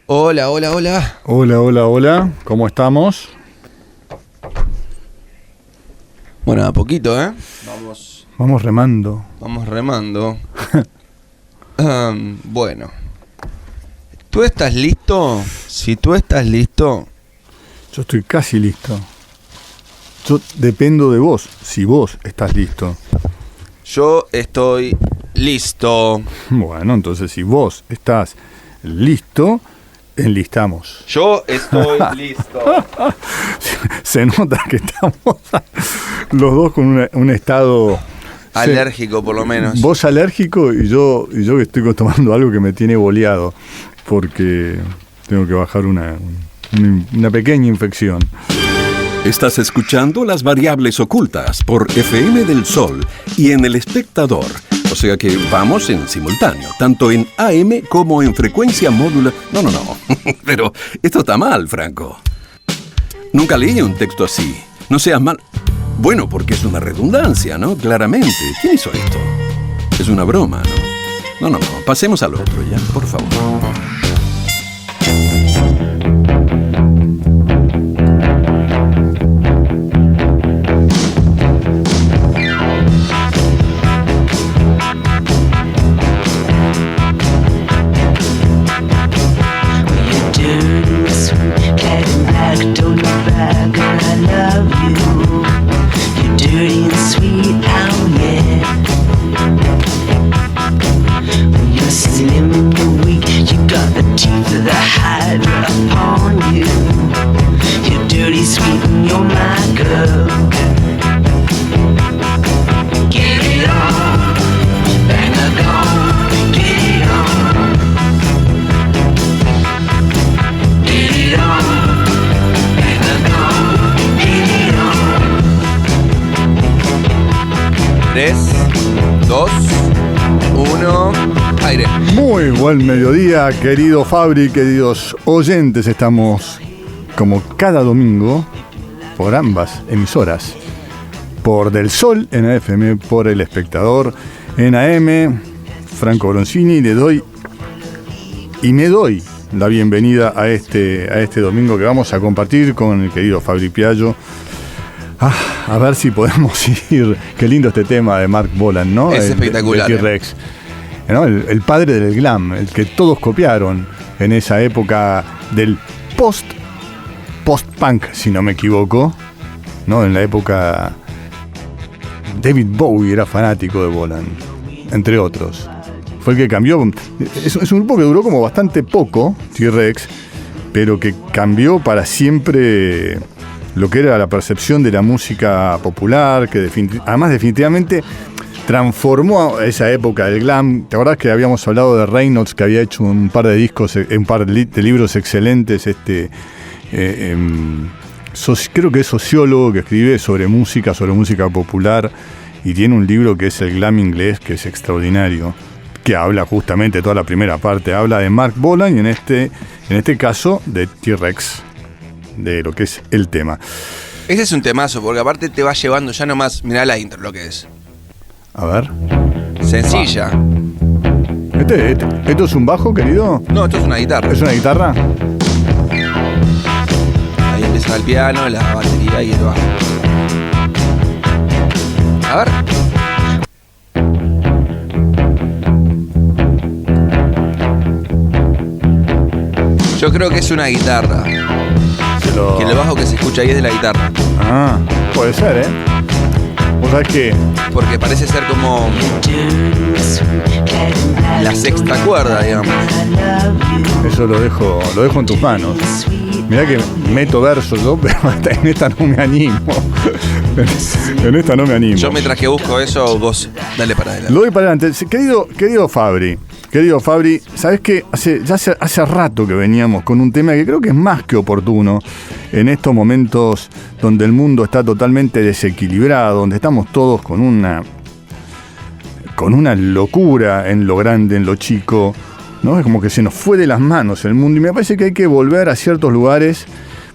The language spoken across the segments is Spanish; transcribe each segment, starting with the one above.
Hola, hola, hola. Hola, hola, hola. ¿Cómo estamos? Bueno, a poquito, ¿eh? Vamos remando. Vamos remando. Bueno. ¿Tú estás listo? Si tú estás listo... Yo estoy casi listo. Yo dependo de vos, si vos estás listo. Yo estoy listo. Bueno, entonces si vos estás listo, enlistamos. Yo estoy listo. Se nota que estamos los dos con un estado... Alérgico, por lo menos. Vos alérgico y yo que estoy tomando algo que me tiene boleado, porque tengo que bajar una pequeña infección. Estás escuchando Las Variables Ocultas por FM del Sol y en El Espectador. O sea que vamos en simultáneo, tanto en AM como en frecuencia módula. No. Pero esto está mal, Franco. Nunca leí un texto así. No seas mal. Bueno, porque es una redundancia, ¿no? Claramente. ¿Quién hizo esto? Es una broma, ¿no? No. Pasemos al otro, ¿ya? Por favor. Muy buen mediodía, querido Fabri, queridos oyentes. Estamos como cada domingo por ambas emisoras. Por Del Sol en FM, por El Espectador en AM. Franco Bronzini, me doy la bienvenida a este domingo que vamos a compartir con el querido Fabri Piaggio. A ver si podemos ir. Qué lindo este tema de Mark Bolan, ¿no? Es espectacular. De T-Rex. ¿No? El padre del glam, el que todos copiaron en esa época del post-punk, si no me equivoco, ¿no? En la época David Bowie era fanático de Bolan, entre otros. Fue el que cambió. Es un grupo que duró como bastante poco, T-Rex, pero que cambió para siempre lo que era la percepción de la música popular, que además definitivamente transformó esa época del glam. ¿Te acordás que habíamos hablado de Reynolds, que había hecho un par de discos, un par de libros excelentes? Creo que es sociólogo que escribe sobre música popular, y tiene un libro que es El Glam Inglés, que es extraordinario, que habla justamente, toda la primera parte habla de Mark Bolan y en este caso de T-Rex, de lo que es el tema. Ese es un temazo, porque aparte te va llevando ya nomás, mirá la intro, lo que es. A ver. Sencilla. ¿Esto es un bajo, querido? No, esto es una guitarra. ¿Es una guitarra? Ahí empieza el piano, la batería y el bajo. A ver. Yo creo que es una guitarra. Que el bajo que se escucha ahí es de la guitarra. Ah, puede ser, ¿eh? ¿Vos sabés qué? Porque parece ser como la sexta cuerda, digamos. Eso lo dejo en tus manos. Mirá que meto versos yo, pero en esta no me animo. En esta no me animo. Yo mientras que busco eso, vos dale para adelante. Lo doy para adelante. Querido Fabri, ¿sabés qué? Hace rato que veníamos con un tema que creo que es más que oportuno en estos momentos donde el mundo está totalmente desequilibrado, donde estamos todos con una locura en lo grande, en lo chico, ¿no? Es como que se nos fue de las manos el mundo, y me parece que hay que volver a ciertos lugares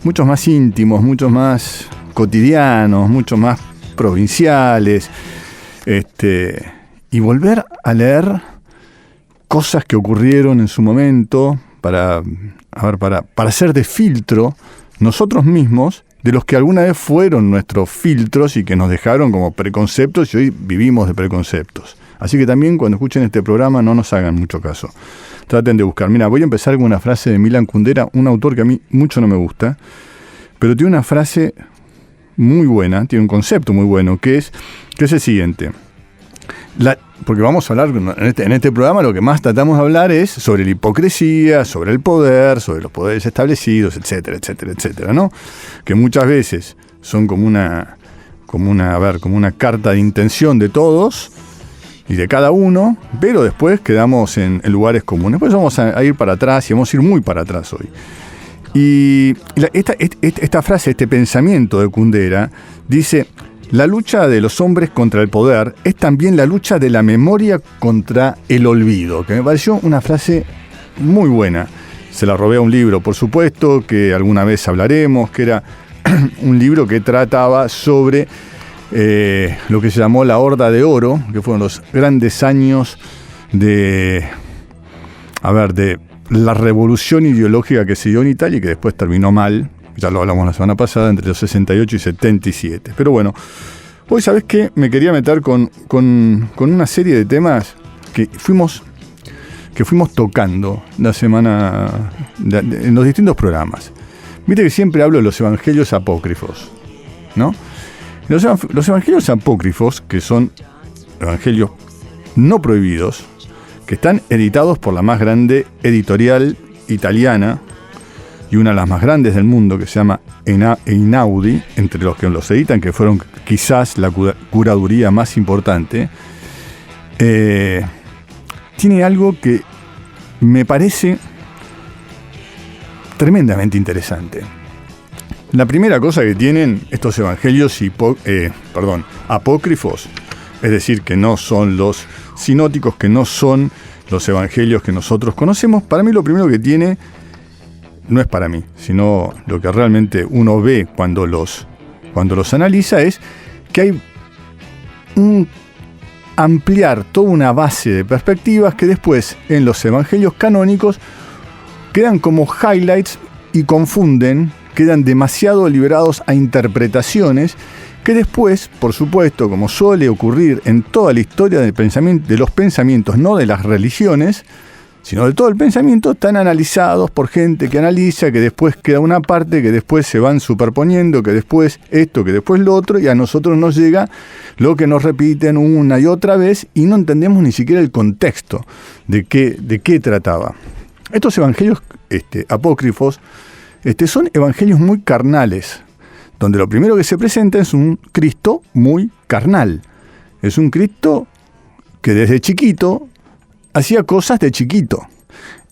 muchos más íntimos, muchos más cotidianos, mucho más provinciales, y volver a leer cosas que ocurrieron en su momento, para hacer de filtro nosotros mismos de los que alguna vez fueron nuestros filtros y que nos dejaron como preconceptos y hoy vivimos de preconceptos. Así que también cuando escuchen este programa no nos hagan mucho caso. Traten de buscar. Mira, voy a empezar con una frase de Milan Kundera, un autor que a mí mucho no me gusta, pero tiene una frase muy buena, tiene un concepto muy bueno, que es el siguiente. Porque vamos a hablar, en este programa lo que más tratamos de hablar es sobre la hipocresía, sobre el poder, sobre los poderes establecidos, etcétera, etcétera, etcétera, ¿no? Que muchas veces son como una carta de intención de todos y de cada uno, pero después quedamos en lugares comunes. Después vamos a ir para atrás y vamos a ir muy para atrás hoy. Y esta frase, este pensamiento de Kundera, dice: la lucha de los hombres contra el poder es también la lucha de la memoria contra el olvido, que me pareció una frase muy buena. Se la robé a un libro, por supuesto, que alguna vez hablaremos, que era un libro que trataba sobre lo que se llamó la Horda de Oro, que fueron los grandes años de la revolución ideológica que se dio en Italia y que después terminó mal. Ya lo hablamos la semana pasada, entre los 68 y 77. Pero bueno, hoy, ¿sabés qué? Me quería meter con una serie de temas que fuimos tocando la semana en los distintos programas. Viste que siempre hablo de los evangelios apócrifos, ¿no? Los evangelios apócrifos, que son evangelios no prohibidos, que están editados por la más grande editorial italiana, y una de las más grandes del mundo, que se llama Einaudi, entre los que los editan, que fueron quizás la curaduría más importante, tiene algo que me parece tremendamente interesante. La primera cosa que tienen estos evangelios apócrifos, es decir, que no son los sinóticos, que no son los evangelios que nosotros conocemos, para mí lo primero que tiene, no es para mí, sino lo que realmente uno ve cuando los analiza, es que hay un ampliar toda una base de perspectivas que después en los evangelios canónicos quedan como highlights y confunden, quedan demasiado liberados a interpretaciones que después, por supuesto, como suele ocurrir en toda la historia del pensamiento, de los pensamientos, no de las religiones, sino de todo el pensamiento, están analizados por gente que analiza, que después queda una parte, que después se van superponiendo, que después esto, que después lo otro, y a nosotros nos llega lo que nos repiten una y otra vez, y no entendemos ni siquiera el contexto de qué trataba. Estos evangelios apócrifos son evangelios muy carnales, donde lo primero que se presenta es un Cristo muy carnal. Es un Cristo que desde chiquito hacía cosas de chiquito.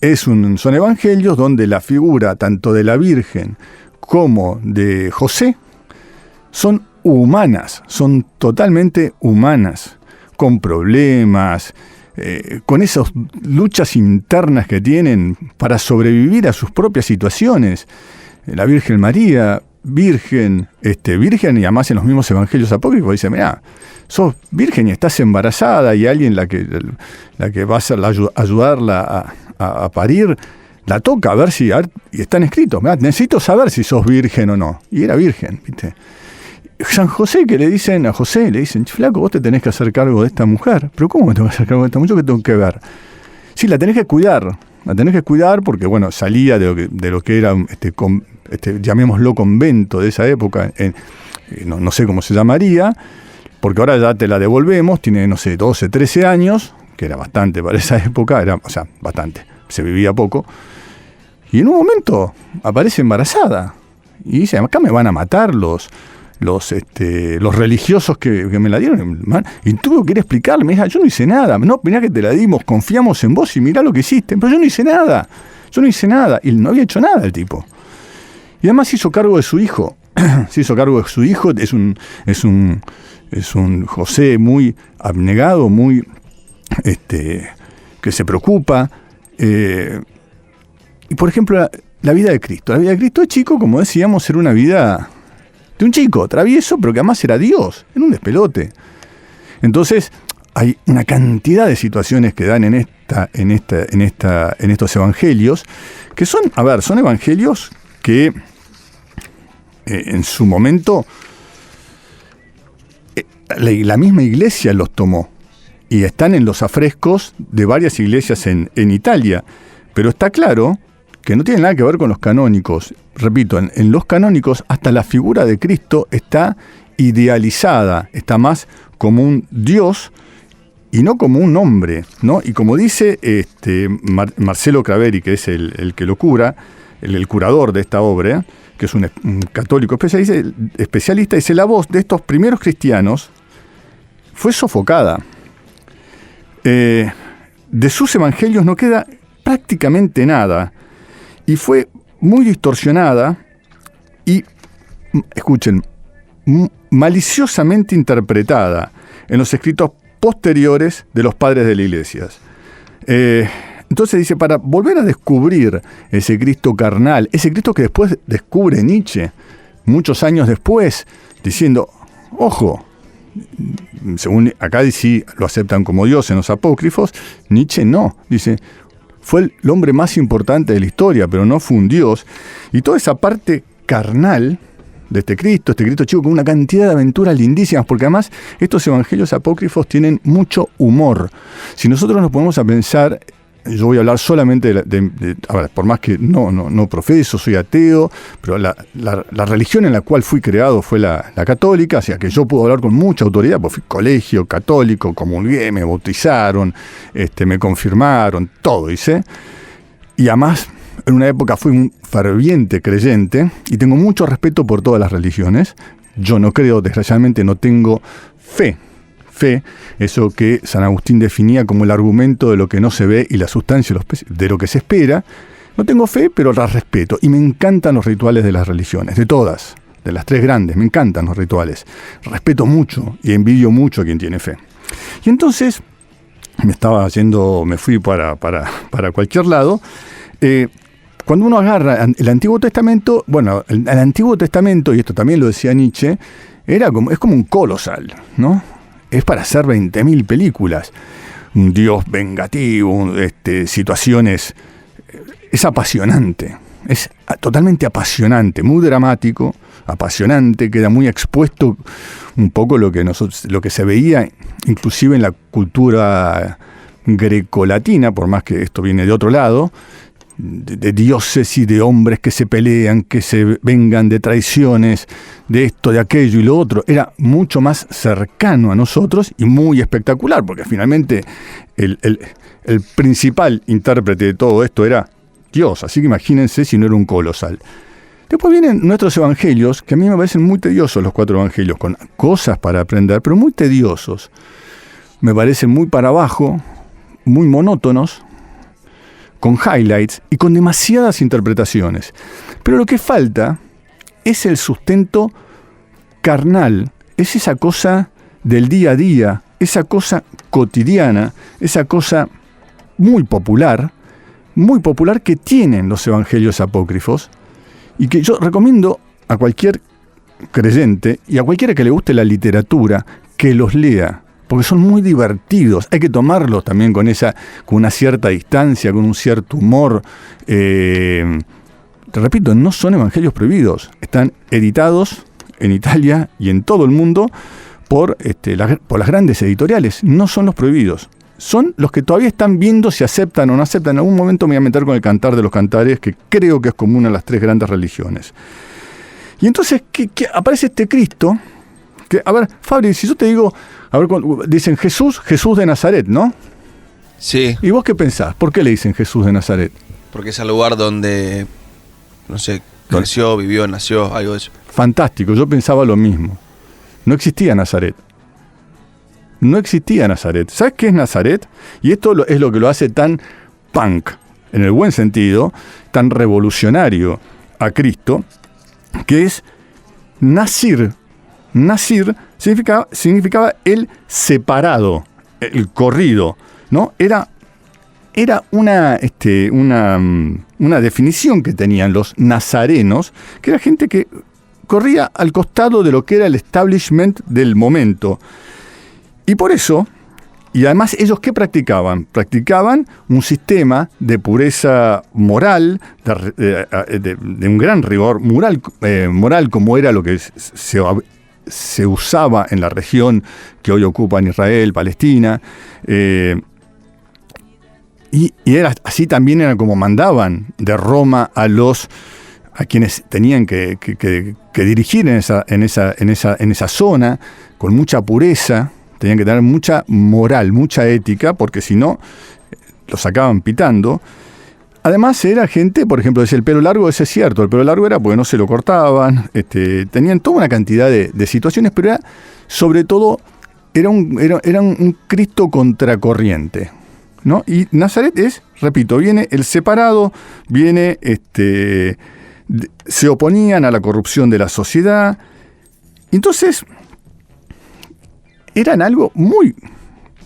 Son evangelios donde la figura tanto de la Virgen como de José son humanas, son totalmente humanas, con problemas, con esas luchas internas que tienen para sobrevivir a sus propias situaciones. La Virgen María, virgen, y además en los mismos evangelios apócrifos dice: mirá, sos virgen y estás embarazada, y alguien la que va a ayudarla a parir, la toca a ver si, y están escritos, mirá, necesito saber si sos virgen o no. Y era virgen, ¿viste? San José, que le dicen a José, le dicen: flaco, vos te tenés que hacer cargo de esta mujer. ¿Pero cómo me tengo que hacer cargo de esta mujer? ¿Qué tengo que ver? Sí, la tenés que cuidar. La tenés que cuidar porque, bueno, salía de lo que era llamémoslo convento de esa época, no sé cómo se llamaría, porque ahora ya te la devolvemos, tiene, 12, 13 años, que era bastante para esa época, bastante, se vivía poco, y en un momento aparece embarazada, y dice: acá me van a matar los religiosos que me la dieron, y tuvo que ir a explicarle: mira, yo no hice nada, no, mirá que te la dimos, confiamos en vos y mirá lo que hiciste, pero yo no hice nada, y no había hecho nada el tipo. Y además se hizo cargo de su hijo, es un José muy abnegado, muy que se preocupa, y por ejemplo la vida de Cristo de chico, como decíamos, era una vida de un chico travieso, pero que además era Dios, era un despelote. Entonces hay una cantidad de situaciones que dan en estos evangelios, que son evangelios que en su momento la misma iglesia los tomó y están en los afrescos de varias iglesias en Italia, pero está claro que no tiene nada que ver con los canónicos. Repito, en los canónicos hasta la figura de Cristo está idealizada, está más como un Dios y no como un hombre, ¿no? Y como dice Marcelo Craveri, que es el que lo cura, el curador de esta obra, que es un católico especialista, dice: la voz de estos primeros cristianos fue sofocada. De sus evangelios no queda prácticamente nada, y fue muy distorsionada y, escuchen, maliciosamente interpretada en los escritos posteriores de los padres de la iglesia. Entonces dice, para volver a descubrir ese Cristo carnal, ese Cristo que después descubre Nietzsche, muchos años después, diciendo, ojo, según acá sí lo aceptan como Dios en los apócrifos, Nietzsche no, dice, fue el hombre más importante de la historia, pero no fue un Dios. Y toda esa parte carnal de este Cristo chico, con una cantidad de aventuras lindísimas, porque además estos evangelios apócrifos tienen mucho humor. Si nosotros nos ponemos a pensar, yo voy a hablar solamente ahora, por más que no profeso, soy ateo, pero la religión en la cual fui creado fue la católica, o sea que yo puedo hablar con mucha autoridad, porque fui colegio católico, comulgué, me bautizaron, me confirmaron, todo hice. Y además, en una época fui un ferviente creyente y tengo mucho respeto por todas las religiones. Yo no creo, desgraciadamente no tengo fe, eso que San Agustín definía como el argumento de lo que no se ve y la sustancia de lo que se espera. No tengo fe, pero las respeto. Y me encantan los rituales de las religiones, de todas, de las tres grandes, me encantan los rituales. Respeto mucho y envidio mucho a quien tiene fe. Y entonces me fui para cualquier lado. Cuando uno agarra el Antiguo Testamento, el Antiguo Testamento, y esto también lo decía Nietzsche, es como un colosal, ¿no? Es para hacer 20.000 películas. Un Dios vengativo, situaciones. Es apasionante. Es totalmente apasionante, muy dramático, apasionante, queda muy expuesto un poco lo que se veía inclusive en la cultura grecolatina, por más que esto viene de otro lado, de dioses y de hombres que se pelean, que se vengan de traiciones, de esto, de aquello y lo otro. Era mucho más cercano a nosotros y muy espectacular, porque finalmente el principal intérprete de todo esto era Dios, así que imagínense si no era un colosal. Después vienen nuestros evangelios, que a mí me parecen muy tediosos los 4 evangelios, con cosas para aprender, pero muy tediosos. Me parecen muy para abajo, muy monótonos, con highlights y con demasiadas interpretaciones. Pero lo que falta es el sustento carnal, es esa cosa del día a día, esa cosa cotidiana, esa cosa muy popular que tienen los evangelios apócrifos y que yo recomiendo a cualquier creyente y a cualquiera que le guste la literatura que los lea, porque son muy divertidos. Hay que tomarlos también con una cierta distancia, con un cierto humor. Te repito, no son evangelios prohibidos. Están editados en Italia y en todo el mundo por las grandes editoriales. No son los prohibidos. Son los que todavía están viendo si aceptan o no aceptan. En algún momento me voy a meter con el Cantar de los Cantares, que creo que es común a las 3 grandes religiones. Y entonces que aparece este Cristo. Que, a ver, Fabri, si yo te digo, dicen Jesús de Nazaret, ¿no? Sí. ¿Y vos qué pensás? ¿Por qué le dicen Jesús de Nazaret? Porque es el lugar donde, no sé, creció, vivió, nació, algo de eso. Fantástico, yo pensaba lo mismo. No existía Nazaret. ¿Sabes qué es Nazaret? Y esto es lo que lo hace tan punk, en el buen sentido, tan revolucionario a Cristo, que es Nazir. Nazir significaba el separado, el corrido, ¿no? Era una definición que tenían los nazarenos, que era gente que corría al costado de lo que era el establishment del momento. Y por eso, Y además, ¿ellos qué practicaban? Practicaban un sistema de pureza moral, de un gran rigor moral, como era lo que se usaba en la región que hoy ocupan Israel, Palestina. Y era así también era como mandaban de Roma a quienes tenían que dirigir en esa zona, con mucha pureza. Tenían que tener mucha moral, mucha ética, porque si no, los sacaban pitando. Además, era gente, por ejemplo, decía el pelo largo, ese es cierto, el pelo largo era porque no se lo cortaban, tenían toda una cantidad de situaciones, pero sobre todo, era un Cristo contracorriente, ¿no? Y Nazaret repito, viene el separado, se oponían a la corrupción de la sociedad. Entonces, eran algo muy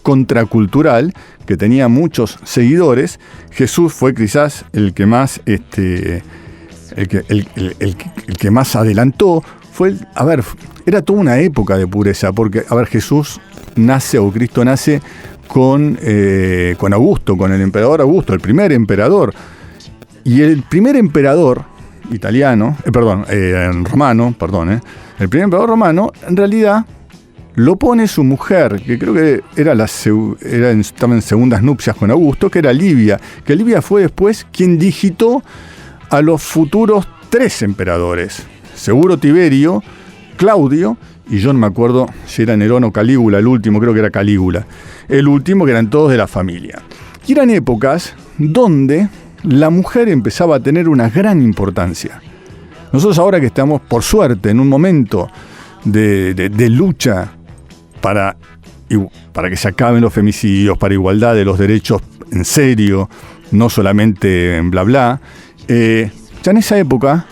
contracultural, que tenía muchos seguidores. Jesús fue quizás el que más, el que más adelantó. Era toda una época de pureza, porque, Jesús nace, o Cristo nace con Augusto, con el emperador Augusto, el primer emperador. Y el primer emperador italiano, romano, el primer emperador romano, en realidad, lo pone su mujer, que creo que estaba en segundas nupcias con Augusto, que era Livia, que Livia fue después quien digitó a los futuros 3 emperadores. Seguro Tiberio, Claudio, y yo no me acuerdo si era Nerón o Calígula, el último, creo que era Calígula. El último, que eran todos de la familia. Y eran épocas donde la mujer empezaba a tener una gran importancia. Nosotros ahora que estamos, por suerte, en un momento de lucha para que se acaben los femicidios, para igualdad de los derechos en serio, no solamente en bla bla, ya en esa época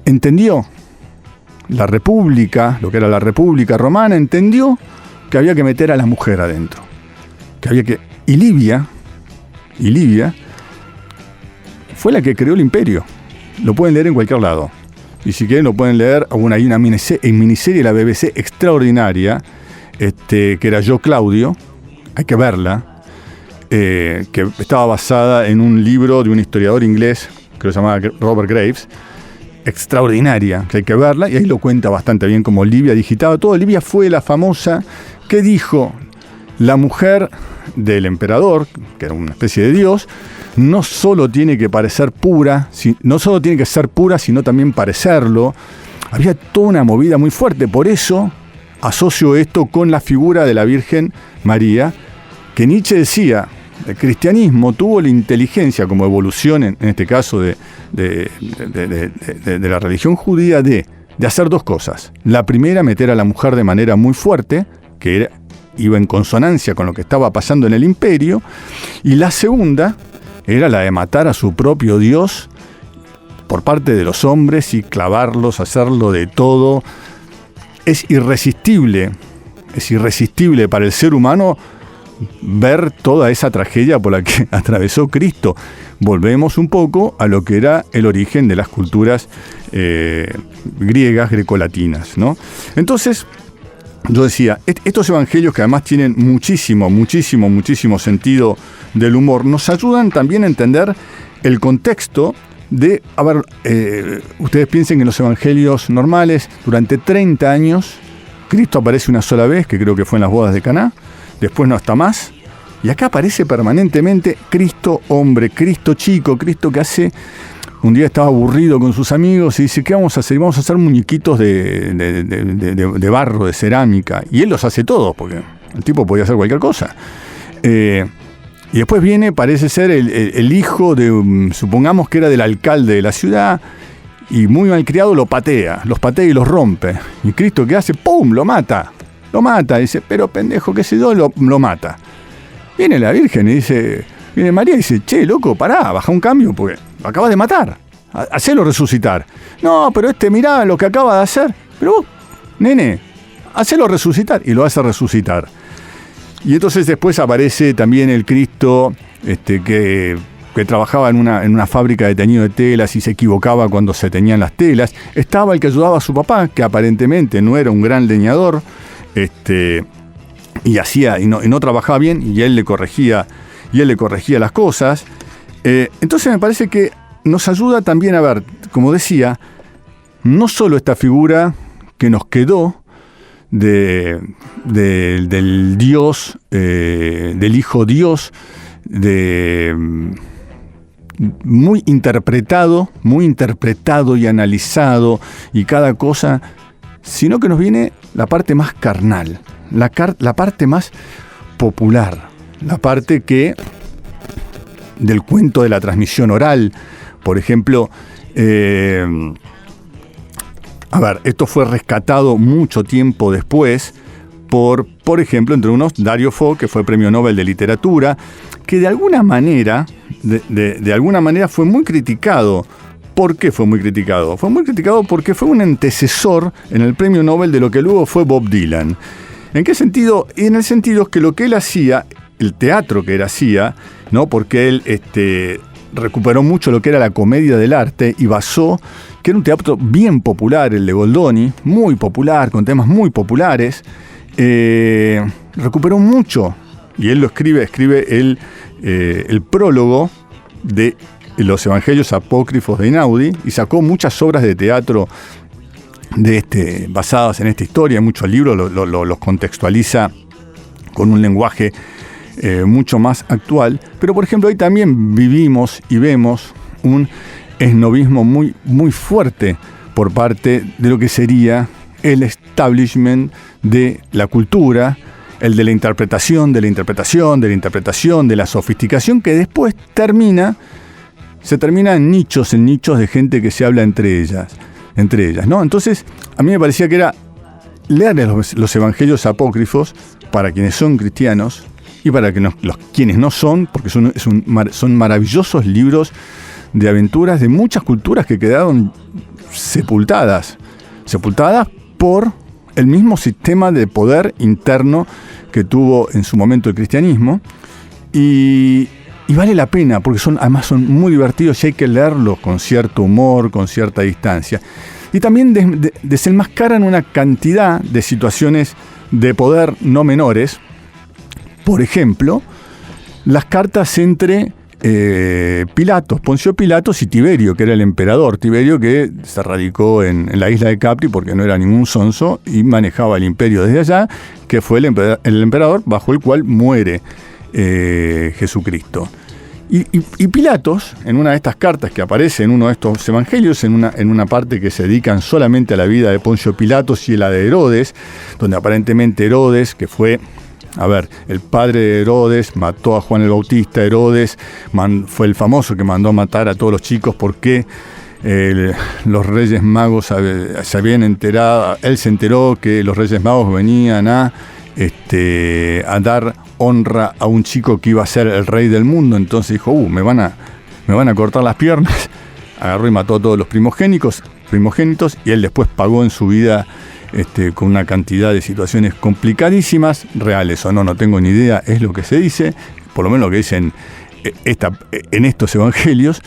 entendió la República, lo que era la República Romana, entendió que había que meter a la mujer adentro. Y Livia fue la que creó el imperio. Lo pueden leer en cualquier lado. Y si quieren lo pueden leer, hay una miniserie de la BBC extraordinaria, que era Yo Claudio, hay que verla, que estaba basada en un libro de un historiador inglés, que se llamaba Robert Graves, extraordinaria, que hay que verla, y ahí lo cuenta bastante bien como Livia digitaba todo. Livia fue la famosa que dijo, la mujer del emperador, que era una especie de dios, no solo tiene que parecer pura, no solo tiene que ser pura, sino también parecerlo. Había toda una movida muy fuerte, por eso asocio esto con la figura de la Virgen María, que Nietzsche decía, el cristianismo tuvo la inteligencia como evolución, en este caso de la religión judía, de hacer 2 cosas. La primera, meter a la mujer de manera muy fuerte, que iba en consonancia con lo que estaba pasando en el imperio, y la segunda era la de matar a su propio Dios por parte de los hombres y clavarlos, hacerlo de todo. Es irresistible para el ser humano ver toda esa tragedia por la que atravesó Cristo. Volvemos un poco a lo que era el origen de las culturas griegas, grecolatinas, ¿no? Entonces, yo decía, estos evangelios, que además tienen muchísimo sentido del humor, nos ayudan también a entender el contexto de, ustedes piensen que en los evangelios normales, durante 30 años, Cristo aparece una sola vez, que creo que fue en las bodas de Caná, después no está más, y acá aparece permanentemente Cristo hombre, Cristo chico, Cristo que un día estaba aburrido con sus amigos y dice, ¿qué vamos a hacer? Vamos a hacer muñequitos de barro, de cerámica. Y él los hace todos, porque el tipo podía hacer cualquier cosa. Y después parece ser el hijo de, supongamos que era del alcalde de la ciudad, y muy malcriado los patea y los rompe. Y Cristo, ¿qué hace? ¡Pum! Lo mata. Dice, pero pendejo, qué sé yo, lo mata. Viene la Virgen y viene María y dice, che, loco, pará, baja un cambio, porque lo acabas de matar. Hacelo resucitar. No, pero mirá lo que acaba de hacer. Pero vos, nene, hacelo resucitar. Y lo hace resucitar. Y entonces después aparece también el Cristo que trabajaba en una fábrica de teñido de telas y se equivocaba cuando se teñían las telas. Estaba el que ayudaba a su papá, que aparentemente no era un gran leñador, y no trabajaba bien, y él le corregía las cosas. Entonces me parece que nos ayuda también a ver, como decía, no solo esta figura que nos quedó del Dios, del Hijo Dios, muy interpretado y analizado y cada cosa, sino que nos viene la parte más carnal, la parte más popular, la parte del cuento de la transmisión oral. Por ejemplo, esto fue rescatado mucho tiempo después por ejemplo, entre unos, Dario Fo, que fue Premio Nobel de Literatura, que de alguna manera fue muy criticado. ¿Por qué fue muy criticado? Fue muy criticado porque fue un antecesor en el Premio Nobel de lo que luego fue Bob Dylan. ¿En qué sentido? En el sentido que lo que él hacía, el teatro que él hacía, ¿no? Porque él recuperó mucho lo que era la comedia del arte y basó, que era un teatro bien popular, el de Goldoni, muy popular, con temas muy populares, recuperó mucho, y él lo escribe el prólogo de los Evangelios Apócrifos de Einaudi, y sacó muchas obras de teatro basadas en esta historia, muchos libros, los contextualiza con un lenguaje mucho más actual. Pero por ejemplo, hoy también vivimos y vemos un esnobismo muy, muy fuerte por parte de lo que sería el establishment de la cultura, el de la interpretación, de la sofisticación, que después se termina en nichos de gente que se habla entre ellas, ¿no? Entonces, a mí me parecía que era leer los Evangelios Apócrifos para quienes son cristianos y para quienes no son, porque son maravillosos libros de aventuras de muchas culturas que quedaron sepultadas por el mismo sistema de poder interno que tuvo en su momento el cristianismo, y vale la pena porque además son muy divertidos y hay que leerlos con cierto humor, con cierta distancia, y también desenmascaran una cantidad de situaciones de poder no menores. Por ejemplo, las cartas entre Poncio Pilatos y Tiberio, que era el emperador. Tiberio, que se radicó en la isla de Capri porque no era ningún sonso y manejaba el imperio desde allá, que fue el emperador bajo el cual muere Jesucristo. Y Pilatos, en una de estas cartas que aparece en uno de estos evangelios, en una parte que se dedican solamente a la vida de Poncio Pilatos y la de Herodes, donde aparentemente Herodes, que fue el padre de Herodes, mató a Juan el Bautista. Herodes fue el famoso que mandó a matar a todos los chicos porque los Reyes Magos se habían enterado, él se enteró que los Reyes Magos venían a dar honra a un chico que iba a ser el rey del mundo. Entonces dijo, me van a cortar las piernas. Agarró y mató a todos los primogénitos, y él después pagó en su vida con una cantidad de situaciones complicadísimas, reales o no tengo ni idea, es lo que se dice, por lo menos lo que dicen en estos evangelios.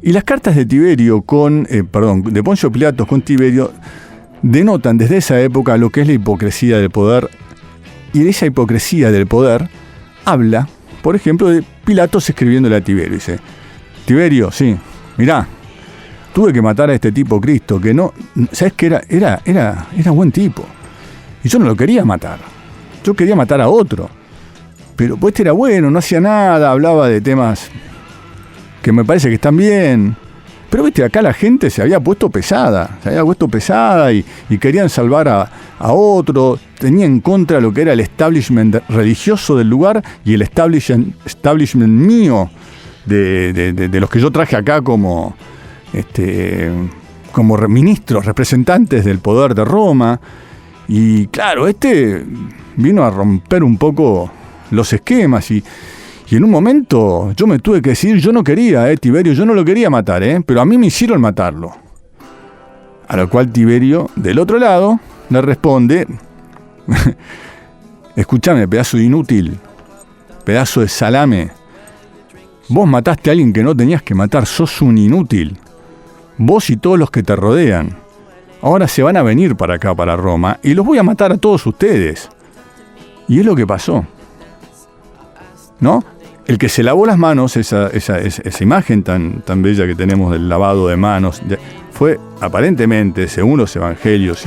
Y las cartas de de Poncio Pilatos con Tiberio denotan desde esa época lo que es la hipocresía del poder, y de esa hipocresía del poder habla, por ejemplo, de Pilatos escribiéndole a Tiberio. Dice, Tiberio, sí, mirá, tuve que matar a este tipo Cristo, que no, ¿sabes qué era buen tipo? Y yo no lo quería matar. Yo quería matar a otro. Pero pues era bueno, no hacía nada, hablaba de temas que me parece que están bien. Pero acá la gente se había puesto pesada y querían salvar a otro. Tenía en contra lo que era el establishment religioso del lugar y el establishment mío de los que yo traje acá como ministros, representantes del poder de Roma. Y claro, vino a romper un poco los esquemas y en un momento yo me tuve que decir, yo no quería, Tiberio, yo no lo quería matar, pero a mí me hicieron matarlo. A lo cual Tiberio, del otro lado, le responde, escúchame, pedazo de inútil, pedazo de salame, vos mataste a alguien que no tenías que matar, sos un inútil. Vos y todos los que te rodean. Ahora se van a venir para acá, para Roma, y los voy a matar a todos ustedes. Y es lo que pasó, ¿no? El que se lavó las manos, esa imagen tan bella que tenemos del lavado de manos, fue aparentemente, según los evangelios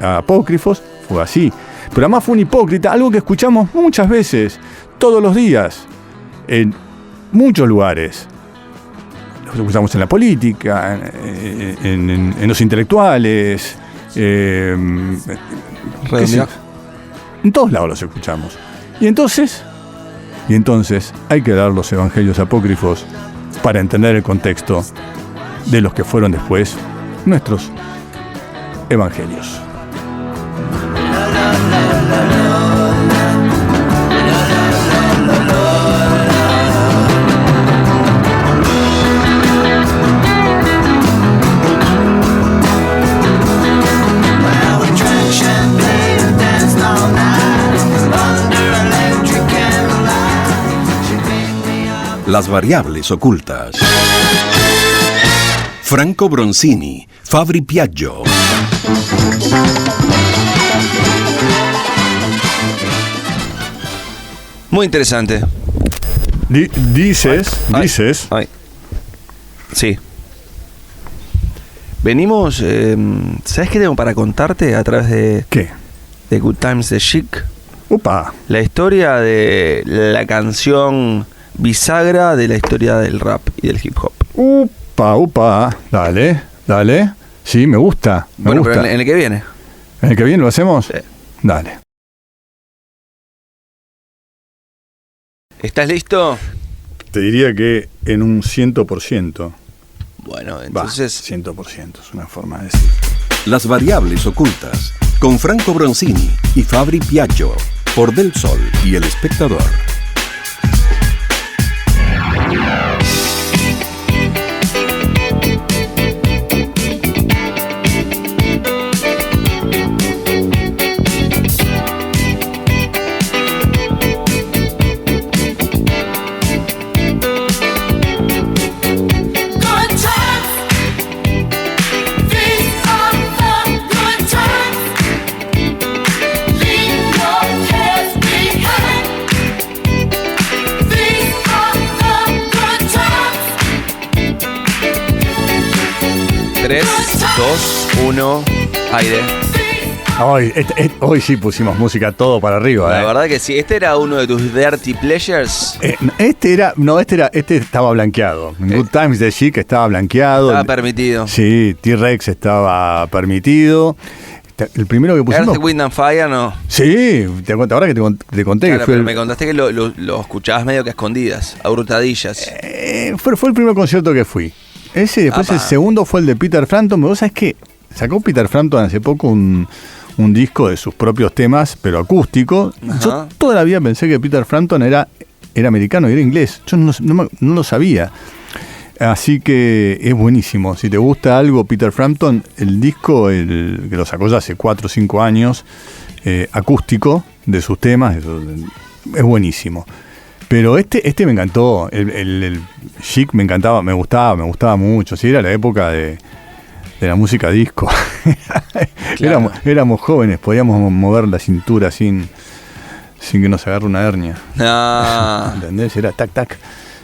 apócrifos, fue así. Pero además fue un hipócrita, algo que escuchamos muchas veces, todos los días, en muchos lugares. Lo escuchamos en la política, en los intelectuales, en todos lados los escuchamos. Y entonces hay que dar los evangelios apócrifos para entender el contexto de los que fueron después nuestros evangelios. Las variables ocultas. Franco Bronzini, Fabri Piaggio. Muy interesante. Dices. Ay. Sí. Venimos. ¿Sabes qué tengo para contarte a través de. ¿Qué? De Good Times de Chic? Upa. La historia de la canción bisagra de la historia del rap y del hip hop. Upa. Dale. Sí, me gusta. Pero en el que viene. ¿En el que viene lo hacemos? Sí. Dale. ¿Estás listo? Te diría que en un 100%. Bueno, entonces... 100% es una forma de decir. Las variables ocultas, con Franco Bronzini y Fabri Piaggio, por Del Sol y El Espectador. Tres, dos, uno, aire. Hoy sí pusimos música todo para arriba. La verdad que sí. ¿Este era uno de tus dirty pleasures? Este estaba blanqueado. Good Times de Chic estaba blanqueado. Estaba permitido. Sí, T-Rex estaba permitido. El primero que pusimos... Earth, Wind and Fire, ¿no? Sí, ahora que te conté claro, que fue... Pero me contaste que lo escuchabas medio que a escondidas, a hurtadillas. Fue el primer concierto que fui. Después el segundo fue el de Peter Frampton. ¿Vos sabés qué? Sacó Peter Frampton hace poco un disco de sus propios temas, pero acústico. Ajá. Yo toda la vida pensé que Peter Frampton era americano y era inglés. Yo no lo sabía. Así que es buenísimo. Si te gusta algo, Peter Frampton, el disco que lo sacó ya hace 4 o 5 años, acústico de sus temas, es buenísimo. Pero este me encantó. El Chic me encantaba, me gustaba mucho. Sí, era la época de la música disco. Claro. Éramos jóvenes, podíamos mover la cintura sin que nos agarre una hernia. No. ¿Entendés? Era tac, tac.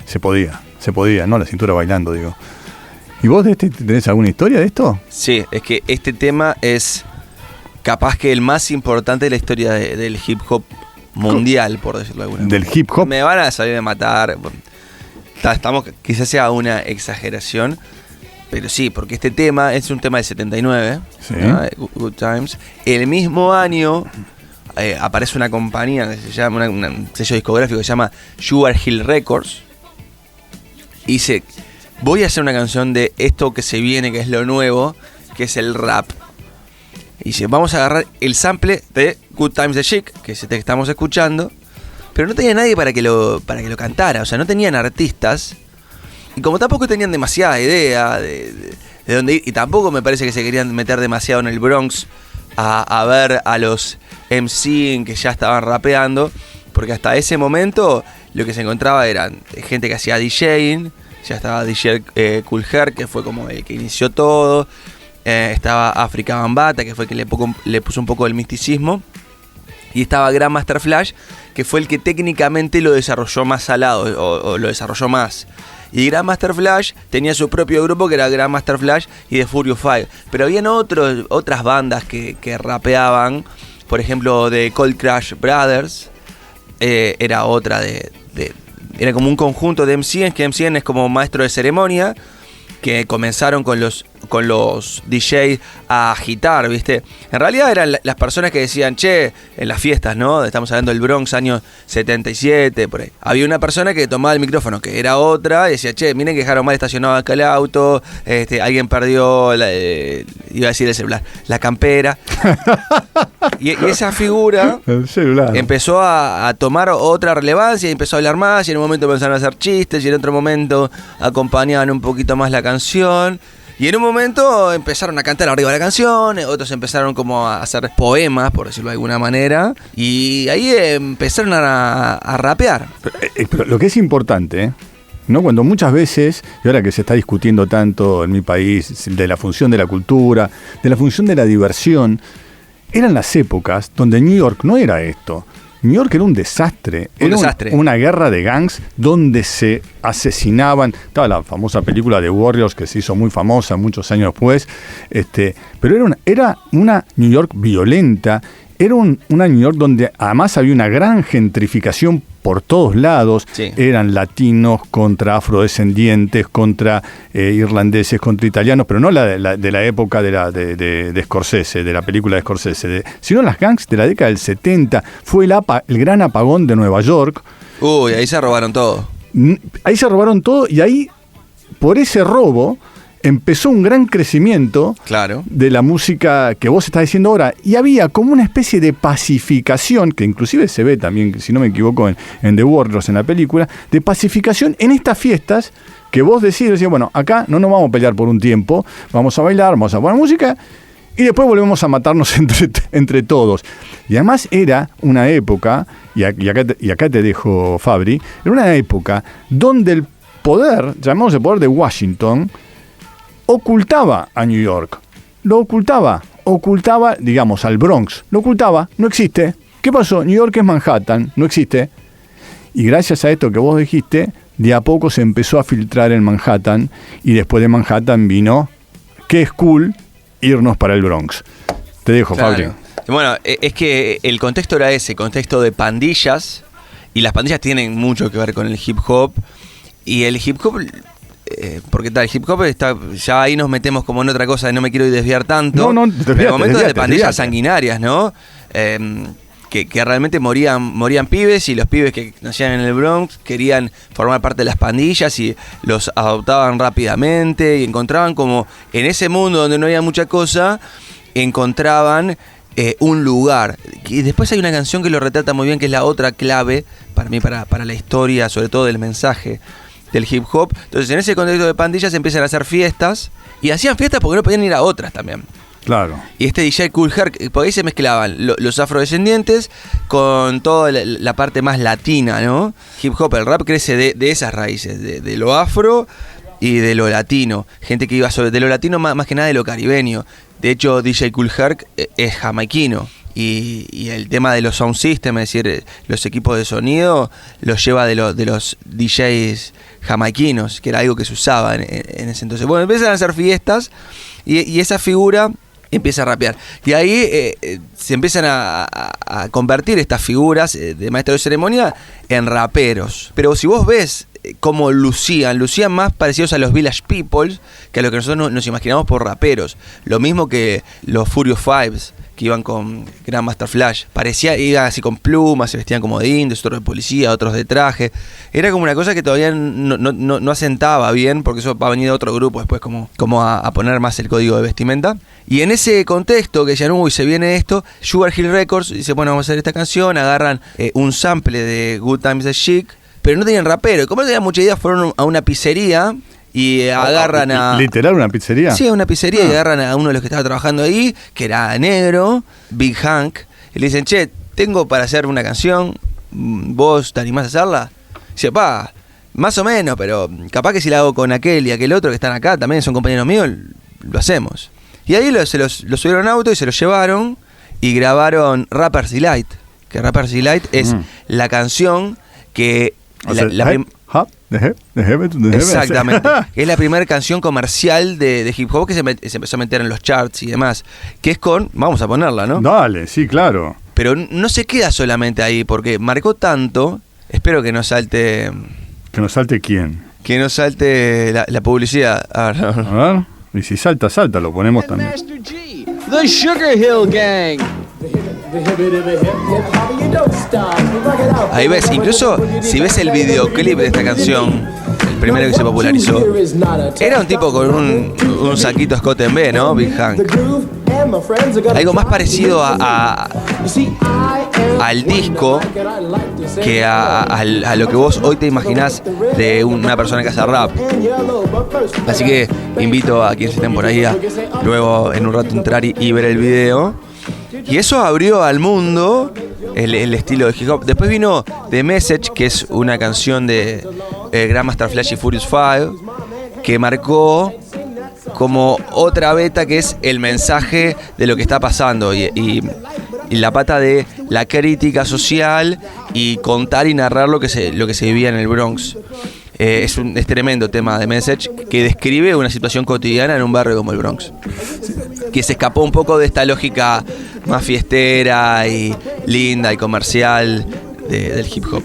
Se podía, no la cintura bailando, digo. ¿Y vos tenés alguna historia de esto? Sí, es que este tema es capaz que el más importante de la historia del hip hop mundial, por decirlo de alguna manera. ¿Del hip hop? Me van a salir de matar. Quizás sea una exageración, pero sí, porque este tema es un tema del 79, sí. ¿no? Good Times. El mismo año aparece una compañía que se llama, un sello discográfico que se llama Sugar Hill Records, y dice: voy a hacer una canción de esto que se viene, que es lo nuevo, que es el rap. Y dice: vamos a agarrar el sample de Good Times de Chic, que es este que estamos escuchando, pero no tenía nadie para que lo cantara. O sea, no tenían artistas. Y como tampoco tenían demasiada idea de dónde ir, y tampoco me parece que se querían meter demasiado en el Bronx a ver a los MC que ya estaban rapeando, porque hasta ese momento lo que se encontraba eran gente que hacía DJing. Ya estaba DJ Kool Herc, que fue como el que inició todo. Estaba Afrika Bambaataa, que fue el que le puso un poco el misticismo. Y estaba Grandmaster Flash, que fue el que técnicamente lo desarrolló más salado, o lo desarrolló más. Y Grandmaster Flash tenía su propio grupo, que era Grandmaster Flash y The Furious Five. Pero habían otras bandas que rapeaban. Por ejemplo, The Cold Crush Brothers. Era otra era como un conjunto de MCNs, que MCN es como maestro de ceremonia, que comenzaron con los DJs a agitar, ¿viste? En realidad eran las personas que decían, che, en las fiestas, ¿no? Estamos hablando del Bronx, años 77, por ahí. Había una persona que tomaba el micrófono, que era otra, y decía, che, miren que dejaron mal estacionado acá el auto, alguien perdió, iba a decir el celular, la campera. y esa figura empezó a tomar otra relevancia y empezó a hablar más, y en un momento empezaron a hacer chistes, y en otro momento acompañaban un poquito más la canción. Y en un momento empezaron a cantar arriba de la canción, otros empezaron como a hacer poemas, por decirlo de alguna manera, y ahí empezaron a rapear. Pero lo que es importante, ¿no? Cuando muchas veces, y ahora que se está discutiendo tanto en mi país, de la función de la cultura, de la función de la diversión, eran las épocas donde New York no era esto. New York era un desastre. Una guerra de gangs donde se asesinaban. Estaba la famosa película de Warriors, que se hizo muy famosa muchos años después. Pero era una New York violenta. Era una New York donde además había una gran gentrificación por todos lados. Sí. Eran latinos contra afrodescendientes, contra irlandeses, contra italianos, pero no de la época de Scorsese, de la película de Scorsese, sino las gangs de la década del 70. Fue el gran apagón de Nueva York. Uy, ahí se robaron todo. Ahí se robaron todo y ahí, por ese robo, empezó un gran crecimiento de la música que vos estás diciendo ahora, y había como una especie de pacificación, que inclusive se ve también, si no me equivoco, en The Warriors, en la película, de pacificación en estas fiestas que vos decís, bueno, acá no nos vamos a pelear por un tiempo, vamos a bailar, vamos a poner música, y después volvemos a matarnos entre todos. Y además era una época, y acá te dejo, Fabri, era una época donde el poder, llamamos el poder de Washington, ocultaba a New York, lo ocultaba, digamos, al Bronx, lo ocultaba, no existe. ¿Qué pasó? New York es Manhattan, no existe. Y gracias a esto que vos dijiste, de a poco se empezó a filtrar en Manhattan, y después de Manhattan vino, que es cool, irnos para el Bronx. Te dejo, Fabri. Bueno, es que el contexto era ese, contexto de pandillas, y las pandillas tienen mucho que ver con el hip hop, y el hip hop... porque el hip hop está, ya ahí nos metemos como en otra cosa, no me quiero desviar tanto. Pero momentos de pandillas sanguinarias, ¿no? Que realmente morían pibes, y los pibes que nacían en el Bronx querían formar parte de las pandillas y los adoptaban rápidamente, y encontraban como en ese mundo donde no había mucha cosa, encontraban un lugar. Y después hay una canción que lo retrata muy bien, que es la otra clave para mí, para la historia, sobre todo del mensaje del hip hop. Entonces, en ese contexto de pandillas empiezan a hacer fiestas, y hacían fiestas porque no podían ir a otras también. Claro. Y este DJ Kool Herc, porque ahí se mezclaban los afrodescendientes con toda la parte más latina, ¿no? Hip hop, el rap crece de esas raíces, de lo afro y de lo latino. Gente que iba de lo latino más que nada de lo caribeño. De hecho, DJ Kool Herc es jamaiquino. Y el tema de los sound system, es decir, los equipos de sonido, los lleva de los DJs jamaiquinos, que era algo que se usaba en ese entonces. Bueno, empiezan a hacer fiestas, y esa figura empieza a rapear. Y ahí se empiezan a convertir estas figuras de maestro de ceremonia en raperos. Pero si vos ves cómo lucían más parecidos a los Village People que a lo que nosotros nos imaginamos por raperos. Lo mismo que los Furious Fives, que iban con Grandmaster Flash. Iban así con plumas, se vestían como de indios, otros de policía, otros de traje. Era como una cosa que todavía no asentaba bien, porque eso va a venir de otro grupo después, como a poner más el código de vestimenta. Y en ese contexto que decían, uy, se viene esto, Sugar Hill Records dice, bueno, vamos a hacer esta canción, agarran un sample de Good Times the Chic, pero no tenían rapero. Y como no tenían mucha idea, fueron a una pizzería y agarran a... ¿Literal una pizzería? Sí, una pizzería, y agarran a uno de los que estaba trabajando ahí, que era negro, Big Hank, y le dicen, che, tengo para hacer una canción, ¿vos te animás a hacerla? Dice, más o menos, pero capaz que si la hago con aquel y aquel otro que están acá, también son compañeros míos, lo hacemos. Y ahí se los subieron a auto y se los llevaron y grabaron Rapper's Delight. que Rapper's Delight es la canción que... Exactamente. Que es la primera canción comercial de hip hop que se empezó a meter en los charts y demás. Que es con... Vamos a ponerla, ¿no? Dale, sí, claro. Pero no se queda solamente ahí, porque marcó tanto... Espero que no salte... ¿Que no salte quién? Que no salte la publicidad. A ver. Y si salta, lo ponemos también. The Sugar Hill Gang. Ahí ves, incluso si ves el videoclip de esta canción, el primero que se popularizó, era un tipo con un saquito Scott en B, ¿no? Big Hank. Algo más parecido al disco que a lo que vos hoy te imaginás de una persona que hace rap. Así que invito a quienes estén por ahí a luego en un rato entrar y ver el video. Y eso abrió al mundo el estilo de hip hop. Después vino The Message, que es una canción de Grandmaster Flash y Furious 5, que marcó como otra beta, que es el mensaje de lo que está pasando y la pata de la crítica social y contar y narrar lo que se vivía en el Bronx. Es tremendo tema de Message que describe una situación cotidiana en un barrio como el Bronx, que se escapó un poco de esta lógica más fiestera y linda y comercial del hip hop.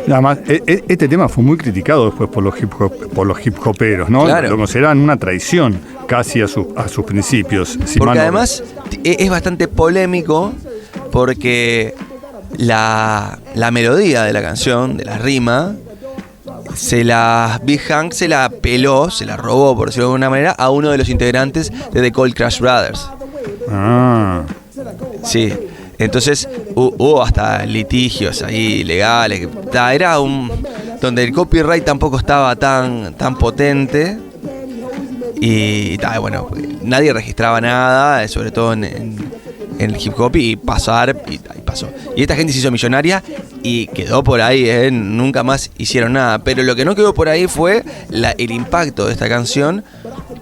Además, este tema fue muy criticado después por los hip hoperos, ¿no? Claro. Lo consideraban una traición casi a sus principios. Porque además es bastante polémico, porque la melodía de la canción, de la rima, Big Hank se la peló, se la robó, por decirlo de alguna manera, a uno de los integrantes de The Cold Crush Brothers. Sí, entonces hubo hasta litigios ahí legales. Era donde el copyright tampoco estaba tan potente. Y bueno, nadie registraba nada, sobre todo en el hip hop, y pasó. Y esta gente se hizo millonaria y quedó por ahí, nunca más hicieron nada. Pero lo que no quedó por ahí fue el impacto de esta canción,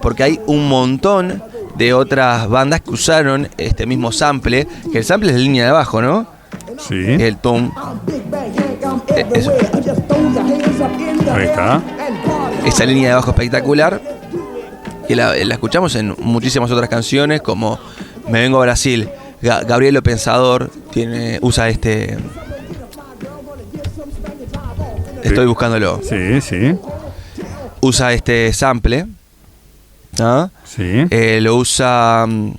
porque hay un montón de otras bandas que usaron este mismo sample, que el sample es la línea de abajo, ¿no? Sí. El tom. Eso. Ahí está. Esa línea de abajo espectacular, que la escuchamos en muchísimas otras canciones, como Me Vengo a Brasil. Gabriel Pensador usa este... Estoy buscándolo. Sí. Usa este sample. ¿Ah? Sí. Lo usa... me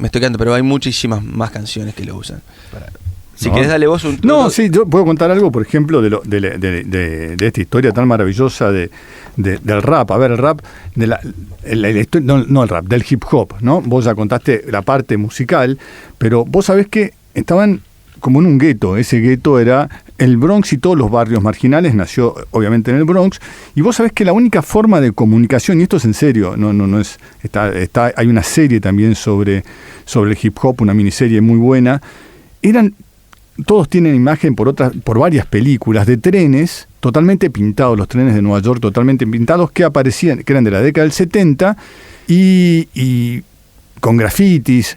estoy quedando, pero hay muchísimas más canciones que lo usan. Si querés, dale vos un... No, sí, yo puedo contar algo, por ejemplo, de esta historia tan maravillosa del rap. A ver, el rap, no el rap, del hip hop, ¿no? Vos ya contaste la parte musical, pero vos sabés que estaban como en un gueto. Ese gueto era el Bronx y todos los barrios marginales. Nació, obviamente, en el Bronx. Y vos sabés que la única forma de comunicación, y esto es en serio, no es... hay una serie también sobre el hip hop, una miniserie muy buena. Todos tienen imagen por varias películas de trenes totalmente pintados, los trenes de Nueva York totalmente pintados, que aparecían, que eran de la década del 70 y con grafitis.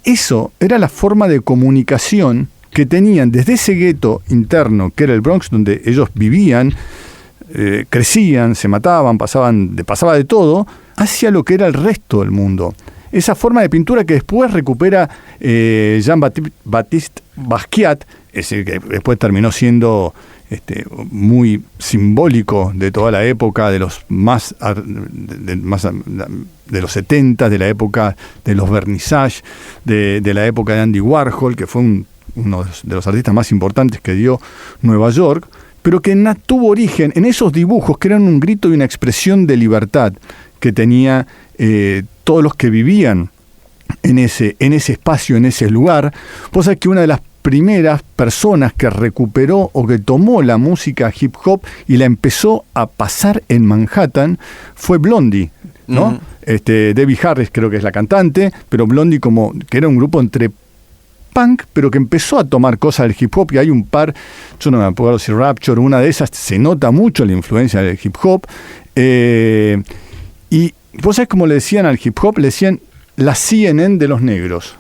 Eso era la forma de comunicación que tenían desde ese gueto interno que era el Bronx, donde ellos vivían, crecían, se mataban, pasaba de todo, hacia lo que era el resto del mundo. Esa forma de pintura que después recupera Jean-Baptiste Basquiat, ese que después terminó siendo muy simbólico de toda la época, de los de los 70, de la época de los vernissage, de la época de Andy Warhol, que fue uno de los artistas más importantes que dio Nueva York, pero que tuvo origen en esos dibujos que eran un grito y una expresión de libertad que tenía todos los que vivían en ese espacio, en ese lugar. Vos sabés que una de las primeras personas que recuperó o que tomó la música hip hop y la empezó a pasar en Manhattan fue Blondie, ¿no? Uh-huh. Debbie Harris creo que es la cantante, pero Blondie que era un grupo entre punk, pero que empezó a tomar cosas del hip hop, y hay un par, yo no me acuerdo si Rapture, una de esas, se nota mucho la influencia del hip hop, y vos sabés cómo le decían al hip hop, le decían la CNN de los negros,